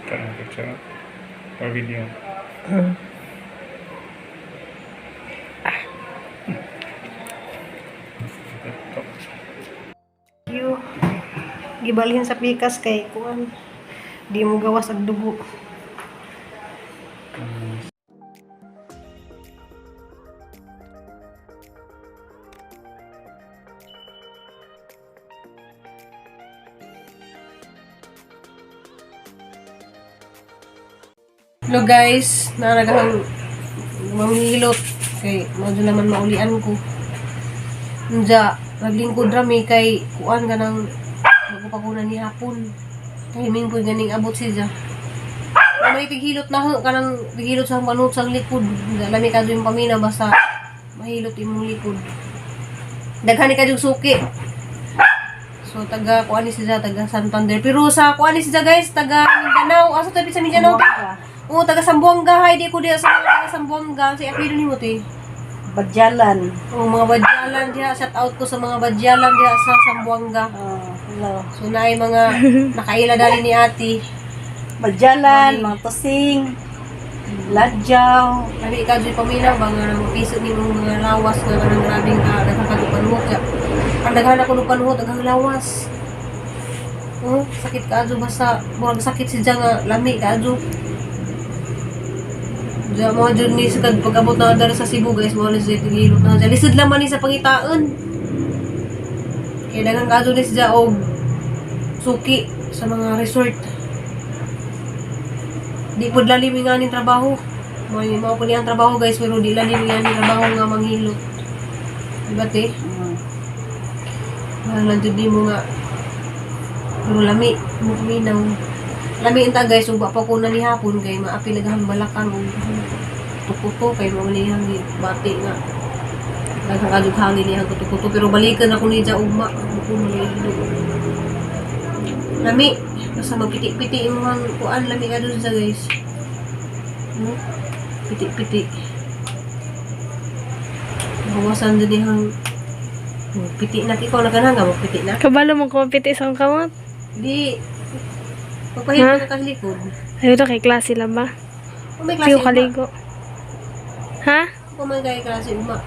Karena picture or video. Yo, gibalhin sa pikas kay kuan. Di mo gawas ang dugo. Hello guys, naragahang mamihilot kay medyo naman maulian ko. Nja, naglingkod rami kay kuan ganang magpakunan ni hapon. Tahiming po ganing abot siya. May tighilot na ho, kanang tighilot sa manot sa likod. Lami ka yung pamina basta mahilot imong likod. Daghan ni ka yung suki. So taga kuan ni siya, taga Santander. Pero sa kuan ni siya guys, taga Mindanao. Asa tabi sa Mindanao? Oo, taga Sambuanga. Hay, di ko diya sa taga Sambuanga. Sa apelido ni mo ti. Badyalan. Oo, mga badyalan diya. Shout out ko sa mga badyalan diya sa Sambuanga. Hello. So naay mga nakaila dali ni ati. Badyalan, mga tosing, ladyaw. Lami ka dyan paminaw ba nga nang piso ni mga lawas nga nang grabing ka nagkakadupanuhot ka. Ang daghan ako nupanuhot, ang lawas. Oh, sakit ka adyo basta murag sakit si Diyan nga lami ka adyo. Diyan mo adyo ni sa pag-abot na dara sa Cebu guys, mo na siya tigilot na dyan. Lisod lang man ni sa pangitaan. Kaya daghan ka adyo ni siya og suki sa mga resort. Di po lalim nga ning trabaho. May mao po niyang trabaho guys, pero di lalim nga ning trabaho nga manghilot. Diba te? Lanjut di mo nga. Pero lami, mo kuminaw. Lami inta guys, ug pa ko na ni hapon kay maapi lagahan balakang ug tukuto kay mo niyang bati nga. Daghang kadug hangin niya tukuto pero balikan ako ni ja ugma. Ko malilo. Lami, basta magpiti-piti imong kuan lami ka dun sa guys. No? Piti-piti. Bawasan din yung piti na ikaw na ganang mo piti na. Kabalo mo ko piti sa kamot. Di pagpahit ka likod. Ayun kay klase lang ba? Kung may klase Piyo kaligo. Ha? Kung may klase uma.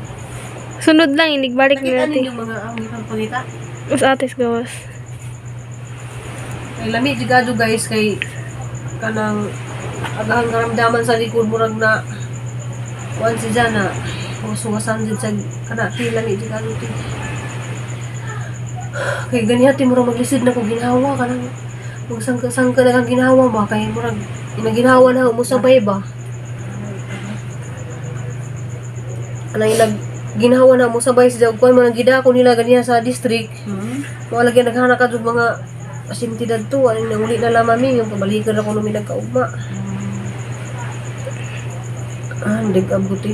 Sunod lang inigbalik Nakita nila ti. ninyo mga ang itang pangita. Us atis gawas. Ay lami jigado guys kay kanang agahang karamdaman sa likod murag na kuan si Jana. Suwasan din sa kana ti lami jigado ti. Kay ganihati murag maglisid na ko ginawa kanang magsangka-sangka na kang ginawa ba kay murag inaginawa na mo sabay ba. Anang ilag ginawa na mo sabay sa kuan man gidako nila ganiya sa district. Mo lagi naghana ka jud mga asintidad to ano nang uli na lamami yung pabalikan ako nung minagkaugma. Dig abuti.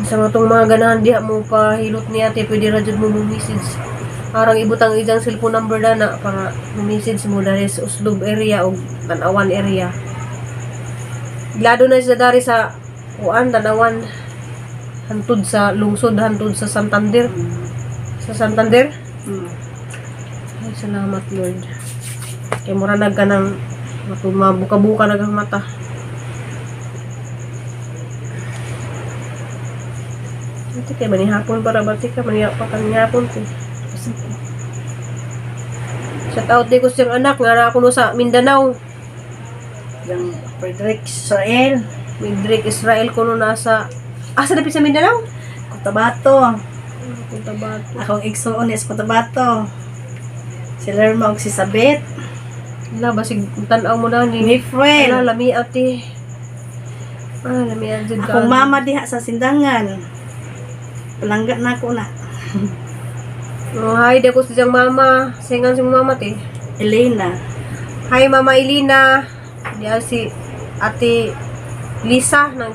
Sa matong mga ganahan diha mo pahilot ni ate pwede ra jud mo message. Arang ibutang ijang cellphone number na para message mo dari sa Uslob area o Tanawan area. Glado na siya dari sa kuan Tanawan hantud sa lungsod hantud sa Santander. Sa Santander? Ay, salamat Lord. Kaya mura na ka ng mabuka-buka na kang mata. Ito kaya manihapon para bati ka, maniyak pa kang hapon ko. Shout out din ko siyang anak, nga ako no sa Mindanao. Yung Frederick Israel. Frederick Israel ko no nasa... Asa na sa Mindanao? Cotabato. Cotabato. Akong igsoon is Cotabato. Si Lerma og si Sabit. Wala, basig tanaw mo na ni... Ni friend. Wala, lami ate. Lami ate. Akong mama diha sa Sindangan. Palangga na ako na. Oh, hi, di ko siyang mama. Singan siyang mama, te. Elena. Hi, Mama Elena. Diyan si Ate Lisa ng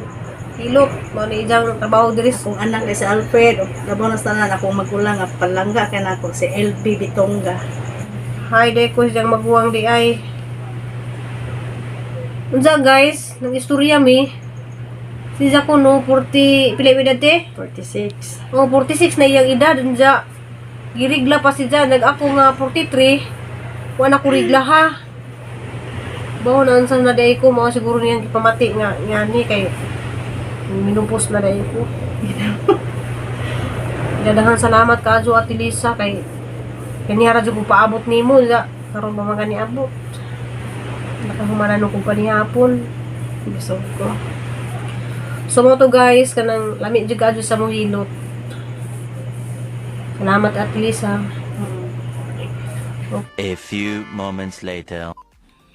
Hilot. Mga ijang trabaho diri. Akong anak kay si Alfred. Labaw na tanan akong magulang nga palangga kay nako si LB Bitonga. Hi, di ko siyang maguwang di ay. Unsa guys, nang istorya mi. Si Jaco no 40 pila edad te? 46. Oh, 46 na iyang edad unsa. Girigla pa si Jan nag ako nga 43. Wala ko rigla ha. Bawo na sa naday ko mo siguro niyang ipamati nga ni kay minumpos na day ko. Dadahan salamat kaajo Ate Lisa kay kaniyara jud ko paabot nimo ya karon ba magani abot. Nakahumanan ko pa ni hapon. Bisog ko. So mo to guys kanang lami jud kaajo sa mong hilot. Salamat Ate Lisa. A few moments later.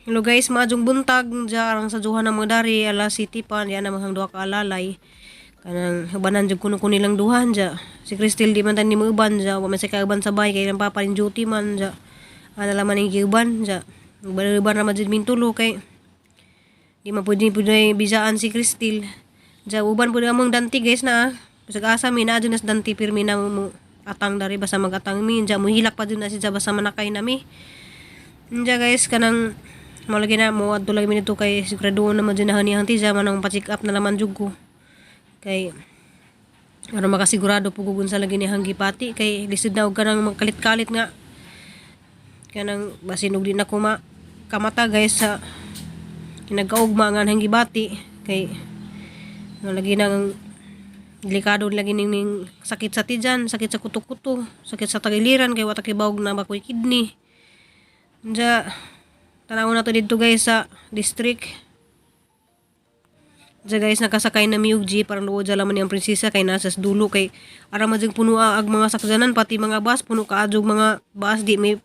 Hello guys, maadjong buntag jarang sa duha ng mga dari alas city pa yan namang duha ka alalay. Kanang ubanan jud kuno nilang duhan ja. Si Crystal di man tan ni uban ja, wa man sa kauban sabay kay nang papa ning duty man ja. Ana laman ning giuban ja. Baliban ra man jud min tulo kay di man pwede bisaan si Crystal. Ja uban pud among danti guys na. Bisag asa mi na nas danti pirmi na mo atang dari basa magatang mi ja mo hilak pa jud na si ja basa manakay nami. Ja guys kanang mo lagi na mo adto lagi minito kay sigurado na man dinahan ni hanti ja manang pa-check up na naman jud ko. Kay ano makasigurado pugugon sa lagi ni hanggipati kay lisod na og kanang magkalit-kalit nga kanang basin og di na ko kamata guys sa kinagaugma nga hanggibati kay lagi nang delikado lagi ning sakit sa tijan, sakit sa kuto-kuto, sakit sa tagiliran kay wa ta kibawog na bakoy kidney. Ja tanaw na to dito guys sa district. Ja guys nakasakay na miyog jeep parang luod sa laman niyang prinsesa kay nasa dulo kay ara majig puno ag mga sakyanan pati mga bus puno kaadjog mga bus di may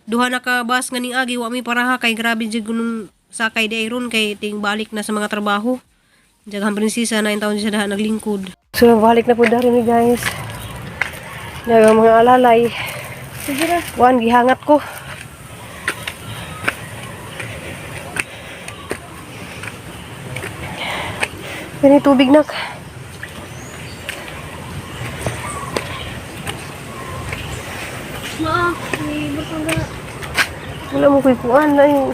duha na ka bus nga ning agi wa mi paraha kay grabe jig nung sakay di ron kay ting balik na sa mga trabaho. Jagang prinsesa na taon siya daha naglingkod. So balik na po dari ni guys. Jagang mga alalay. Sige na. Wan gihangat ko. Ini tubig nak. Ma, may baka Wala mo kuikuan na yung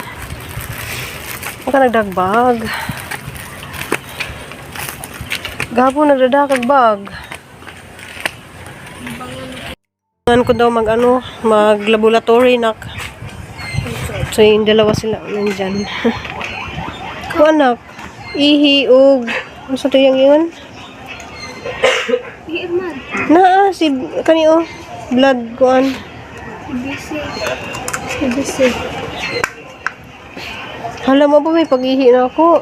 ka nagdagbag. Gapo nagdadakag bag. Ko daw mag laboratory nak. So yung dalawa sila nandyan. Anak, ihi og ano sa tuyang yun? Irman. Naa si kanio blood kuan. Ibisi. Hala mo ba may pag-ihi na ako?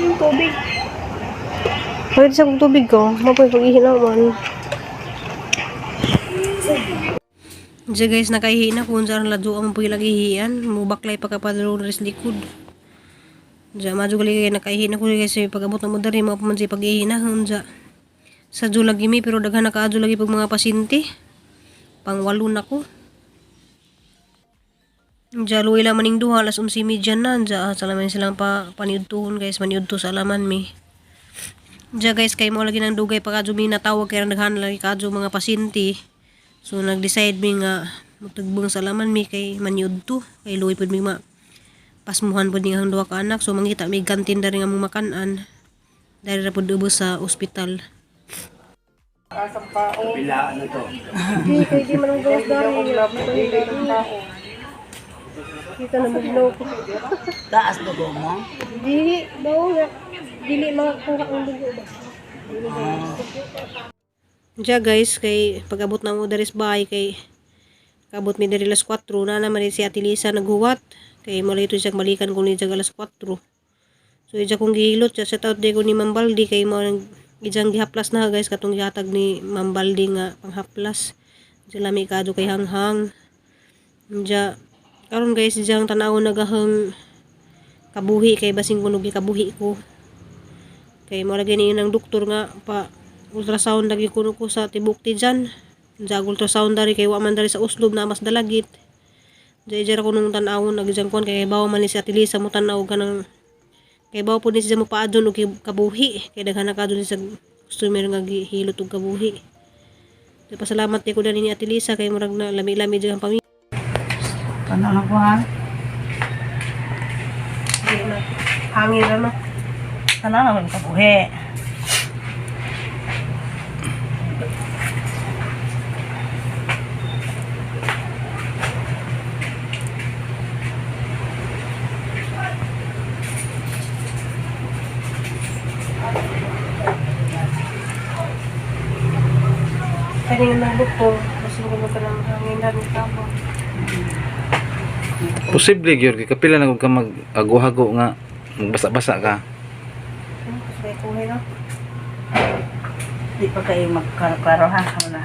Yung tubig. Pwede sa kong tubig ko. Mapoy pag-ihi na man. Diyan guys, nakaihi na kung saan ladyo ang po ilagihian. Mubaklay pagkapadalo na rin sa likod. Diyan, madyo gali kayo nakaihi na ko guys. Pag-abot na mo dari, mga pamansi pag-ihi na. Diyan, sa dyo lagi mi, pero daghan nakaadyo lagi pag mga pasyente. Pangwalo na ko. Diyan, luwi lang maning duha, alas 11:30 na. Diyan, salaman silang paniudtuhon guys, maniudto sa alaman mi. Diyan guys, kayo mo lagi ng dugay pagkadyo mi natawag kaya daghan lagi kadyo mga pasyente. So nag-decide mi nga matugbong sa laman mi kay maniudto kay luwi pud mi pasmuhan pud ni ang duha ka anak so mangita mi gantin dari nga mong makanan dari ra pud ubos sa ospital. Pila ano to? Di kay di man ang gawas dari kita na mugno ko. Taas dugo mo. Di daw nga dili makakuha ang dugo ba. Diya guys, kay pag-abot na mo dari sa bahay, kay kabot mi dari alas 4, na naman si Ate Lisa naghuwat. Kay mula ito siya balikan ko ni alas 4. So, ija kong gihilot, siya set out day ko ni Ma'am Baldi, kay mo ijang gihaplas na guys, katong gihatag ni Ma'am Baldi nga panghaplas. Diya lami kado kay hanghang. Diya, karon guys, ijang tanaw nagahang kabuhi, kay basing kunog kabuhi ko. Kay mo lagi ni ng doktor nga pa ultrasound lagi kuno ko sa tibukti dyan. Jag ultrasound dari kay wa man dari sa uslob na mas dalagit. Jay-jara ko nung tanawon nagdyan kuan kay bawa man ni si Ate Lisa mo tanaw kanang kay bawa po ni siya mo paadon og kabuhi kay daghan na kadon sa gusto meron nga gihilot og kabuhi. Di pasalamat ko dani ni Ate Lisa kay murag na lami-lami jang pamilya. Ano na ko ha? Hangin na no. Sana naman kabuhi. tingin ng doktor, gusto ko magkaroon ng hanginan ng tabo. Posible gyud kay kapila na ka mag-ago-hago nga magbasa-basa ka. Kasi kuhay no. Di pa kayo magklaro ha. Ano na.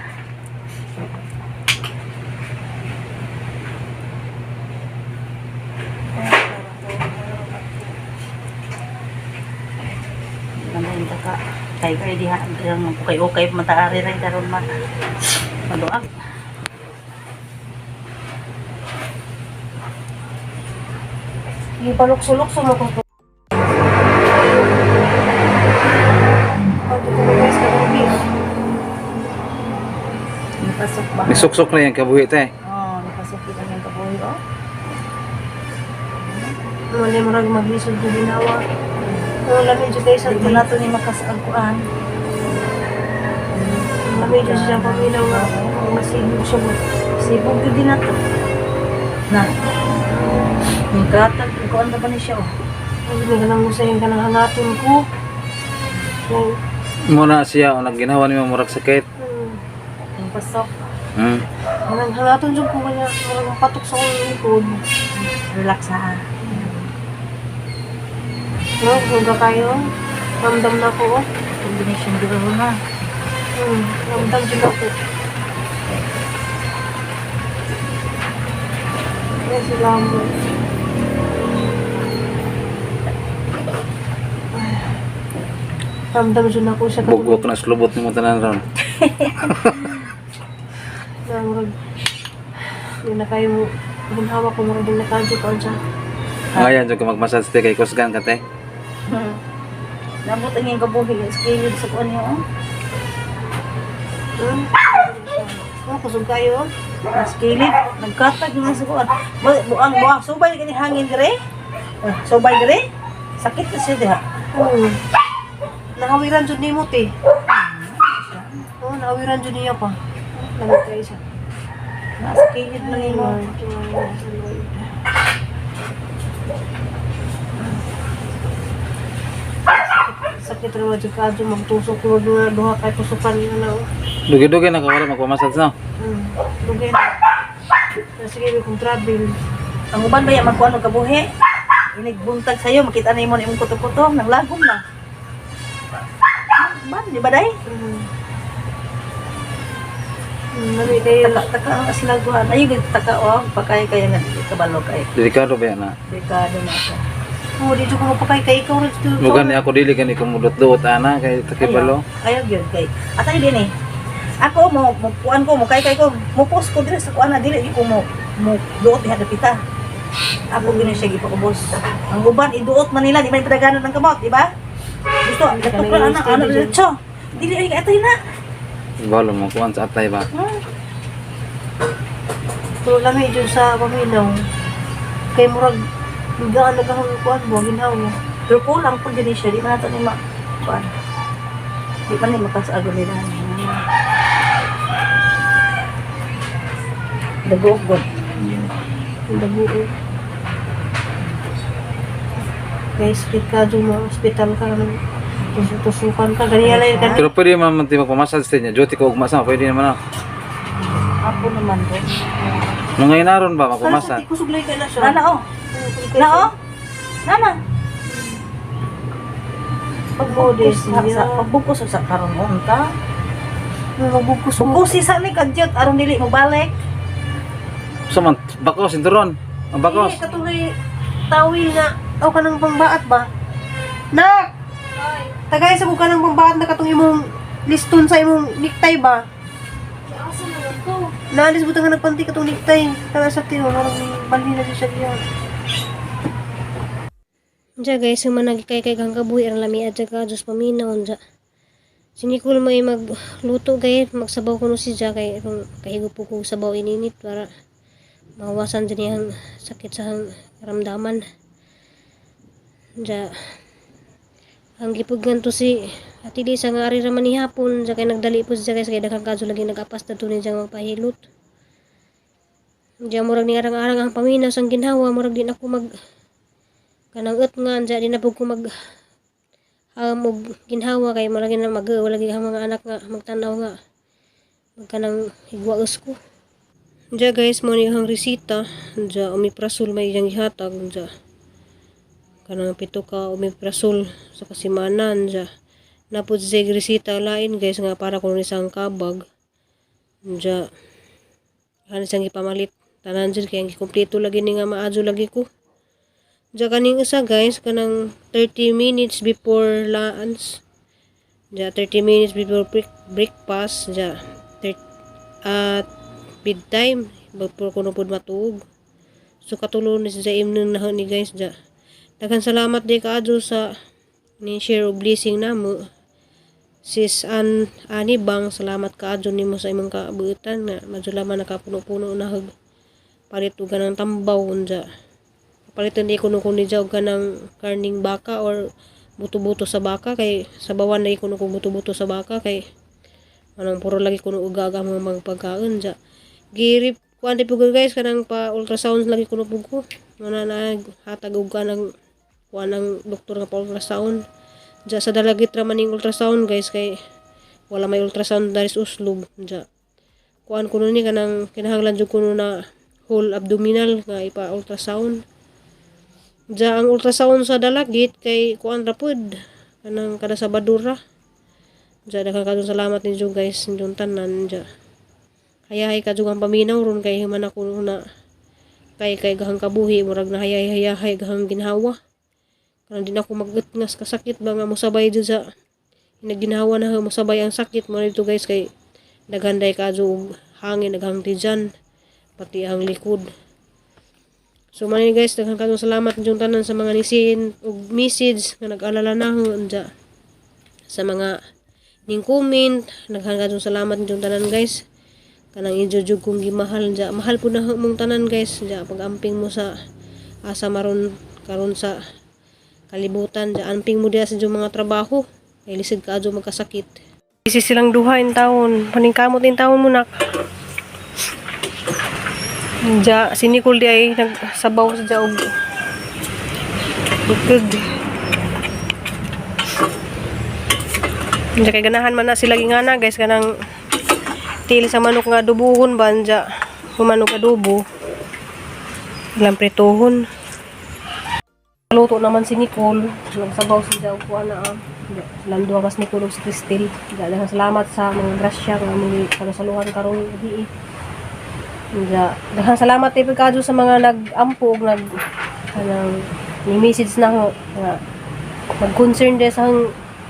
Naman ka kay di ha ang okay mataari rin karon maduag. Ipalukso-lukso mo ko. Pagkukulis ka ng beef. Napasok ba? Nisuksok na yung kabuhi te. Oh, napasok kita ng kabuhi oh. Wala mo rin maglisod ko ginawa. Wala medyo kayo sa Di mo na ito ni makasagkuan. Wala medyo siya paminaw nga. Masibog siya mo. Sibog yun din na ito. Na. Yung katag, ikuan na ba ni siya oh. Hindi ka nang usahin ka ng hangaton ko. Muna siya o nagginawa niyo murag sakit. Yung pasok. Anong hangaton dyan ko kanya. Marang patok sa kong likod. Relax ha. No, huwag kayo. Ramdam na ko. Combination dito na. Ramdam dyan ako. Ay, salamat. Ramdam dyan ako sa Bugwak na slubot ni mo tanan ron. Namurag. Hindi na kayo mo. Ginhawa ko murag din nakadyo ka dyan. Ngayon jud ka magmassage te kay kusgan ka te. Nabot ang yung kabuhi. Skilid sa kuan niyo oh. Kusog kayo. Skilid. Nagkatag na sa kuan. Buang. Subay ka ni hangin dire. Subay dire. Sakit na siya diha. Nahawiran dyan ni Muti. Oo, nahawiran dyan niya pa. Lamit kayo siya. Skilid na ni mo. Sakit rin mga kadyo magtusok ko nga duha kay tusukan nga na. Dugi-dugi na kawala magpamassage no. Lugay na. Sige, kung travel. Ang uban ba yan magkuhan ng kabuhi? Inigbuntag sa'yo, makita na mo na imong kuto-kuto, naglagom na. Ba, di ba day? Nami kayo. Taka ang aslaguhan. Ayun, taka o, pakay kaya nga, kabalo kay. Delikado ba yan na? Dekado na siya. Oo, dito ko mapakay kay ikaw rin dito. Mugan ni ako dili gani ko mudot-dot ana kay takibalo. Ayaw yun kay. Atay din eh. Ako mo kuan ko mo kay ko mo post ko dire sa kuan na dili ko mo duot diha dapita. Ako gini siya gipakubos. Ang uban iduot man nila di man padaganan ng kamot, di ba? Gusto dapat ka ana diretso. Dili ay atay na. Balo mo kuan sa atay ba. Pero lami dyan sa paminaw. Kay murag gaan nagahang kuan mo, ginhawa. Pero kulang po gini siya, di man nato ni kuan. Di man ni makasago nila. Dagog. Dabuo. Kay sakit ka dyan mo, hospital ka naman. Tusukan ka, ganyan lang ka. Pero pwede man man ti magpamassage te niya. Duty ko ug masa pwede naman na. Ako naman ko. Nung ngayon naron ba Sana sa magpamassage? tikusuglay ka na siya. Nana oh. Nao? Nana. Pagbukos niya. Pagbukos sa karon mo unta. Magbukos mo. Bukos sa ni kadyot aron dili mo balik. Sa man bakos sinturon. Ang bakos. Hindi, katuloy tawi nga. O ka ng pangbaat ba? Nak! Tagay sa ka ng pangbaat na katong imong liston sa imong necktie ba? Naalis mo nga nagpanti katong necktie. Kaya sa tiyo, narang bali na siya diyan. Diya guys, yung managi kay kang kabuhi ang lami at saka Diyos paminaw dya. Sinikul mo ay magluto guys, magsabaw ko no si Dya kay kahigop po ko sabaw ininit para mawasan din yung sakit sa ramdaman. Dya, ang gipugan to si Ati Lisa nga ari raman ni hapon, dya kay nagdali po siya guys kay daghang kadyo lagi nagapas na tunin dya magpahilot. Dya murag ni arang-arang ang paminaw sang ginhawa, murag din ako mag kanang nga dya din na po ko mag og ginhawa kay murag na mag wala ang mga anak nga magtanaw nga magkanang higwaos ko. Diya guys, mo ni hang resita. Diya omeprazole may iyang gihatag. Diya kanang 7 ka omeprazole sa kasimanan. Diya napod sa resita lain guys nga para kung isang kabag. Diya hanis ang ipamalit. Tanan dyan kaya kompleto lagi ni nga maadyo lagi ko. Diya kaning isa guys, kanang 30 minutes before lunch. Diya 30 minutes before breakfast. Diya bedtime before kuno pud matuog. So katulon ni sa imnon na ni guys. Diya daghan salamat di kaadyo sa ni share og blessing namo. Sis ani bang salamat kaadyo nimo sa imong kaabutan nga madulaman nakapuno-puno na hag palit og ganang tambaw unja. Palitan di kuno kun diya og ganang karning baka or buto-buto sa baka kay sa bawan na kuno kung buto-buto sa baka kay anong puro lagi kuno ugaga mga pagkaon diya. Girip kuan di pugod guys kanang pa ultrasound lagi kuno pugo. Mana na hatag og kanang kuan ang doktor nga pa ultrasound. Diya sa dalagit ra maning ultrasound guys kay wala may ultrasound dari sa uslob diya. Kuan kuno ni kanang kinahanglan jud kuno na whole abdominal nga ipa ultrasound. Diya ang ultrasound sa dalagit kay kuan ra pud kanang kada Sabadura. Diya daghang kadtong salamat ninyo guys ninyong tanan diya. Hayahay ka jud ang paminaw ron kay man ako na kay gahang kabuhi murag na hayay gahang ginhawa. Kanang din ako magngas kasakit ba nga mosabay jud sa ginhawa na mosabay ang sakit mo dito guys kay daghanday ka jud hangin daghang tijan pati ang likod. So man guys daghang kadtong salamat ninyong tanan sa mga nisin og message nga nag-alala nahon diya. Sa mga ning comment daghang kadtong salamat ninyong tanan guys. Kanang injujug kong gimahal diya. Mahal po na mong tanan guys diya pag-amping mo sa asa maron karon sa kalibutan diya. Amping mo diya sa mga trabaho kay lisod ka adyo magkasakit. Isi silang duha in taon. Paningkamot in taon mo nak. Diya si Nicole di ay nagsabaw sa diya og bukod. Diya kay ganahan man na sila gingana guys kanang til sa manok nga adobohon ba diya manok adobo ilang pritohon. Luto naman si Nicole nagsabaw siya og kuan na silang duha kas Nicole ug si Cristel. Daghang salamat sa mga grasya nga muli panasaluhan karong gabi. Daghang salamat kay pagkadto sa mga nag-ampo og nag kanang ni message na nga mag-concern de sa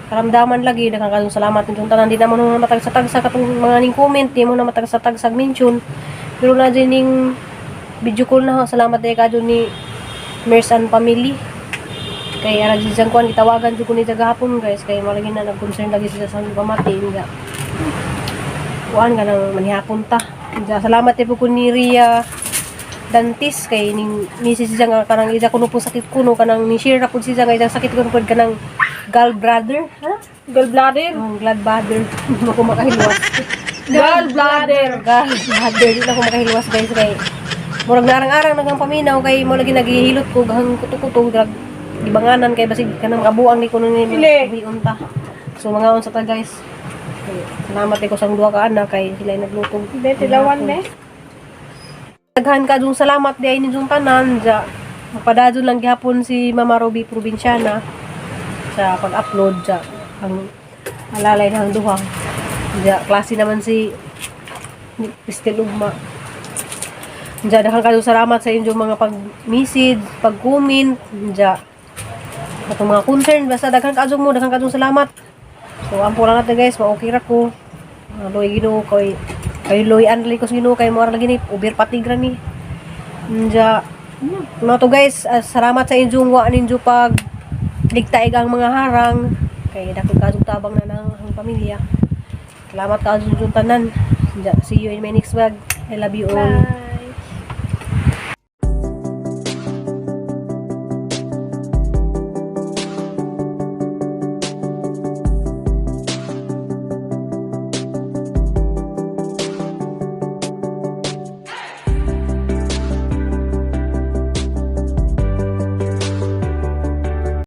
karamdaman lagi. Daghang kadtong salamat nitong tanan. Di naman mo matag-satag sa katong mga ning comment, di mo na matag-satag sa mention. Pero na din ning video call na salamat kay kadto ni Mersan family. Kay ara jud sang kuan gitawagan jud ko ni gahapon guys kay malagi na nag-concern lagi sila sa pamati nga. Kuan ganang manihapon ta. Salamat po ko ni Ria Dantis kay ning message siya nga kanang ida kuno po sakit kuno kanang ni share ra pud siya nga ida sakit kuno pud kanang gallbladder, ha? Gallbladder? Gallbladder. Di mo ko makahilwas. Gallbladder. Gallbladder. Di na ko makahilwas guys kay murag narang-arang nagang paminaw kay mo lagi naghihilot ko gahang kuto-kuto drag ibanganan kay basig kanang kabuang ni kuno ni unta. So mga unsa ta guys. Salamat ko sang duha ka anak kay sila nagluto. Hindi, tilawan na. Daghan ka dung salamat di ay ninyong tanan. Diya, magpadadon lang gihapon si Mama Roby Provinciana sa pag-upload diya. Ang alalay ng duha. Diya, klase naman si Cristel Ugma. Diya, daghan ka dung salamat sa inyong mga pag-message, pag-comment. Diya, atong mga concern. Basta daghan ka dung mo, daghan ka dung salamat. So, ampo lang natin guys, ma-okay ra ko. Loy Ginoo kay loy anli ko Ginoo kay mo ra lagi ni uber patigra ni. Nja, no to guys, salamat sa inyong wa ninyo pag ligtaig ang mga harang kay dako kadtong tabang na nang ang pamilya. Salamat ka sa tanan. Nja, see you in my next vlog. I love you all. Bye.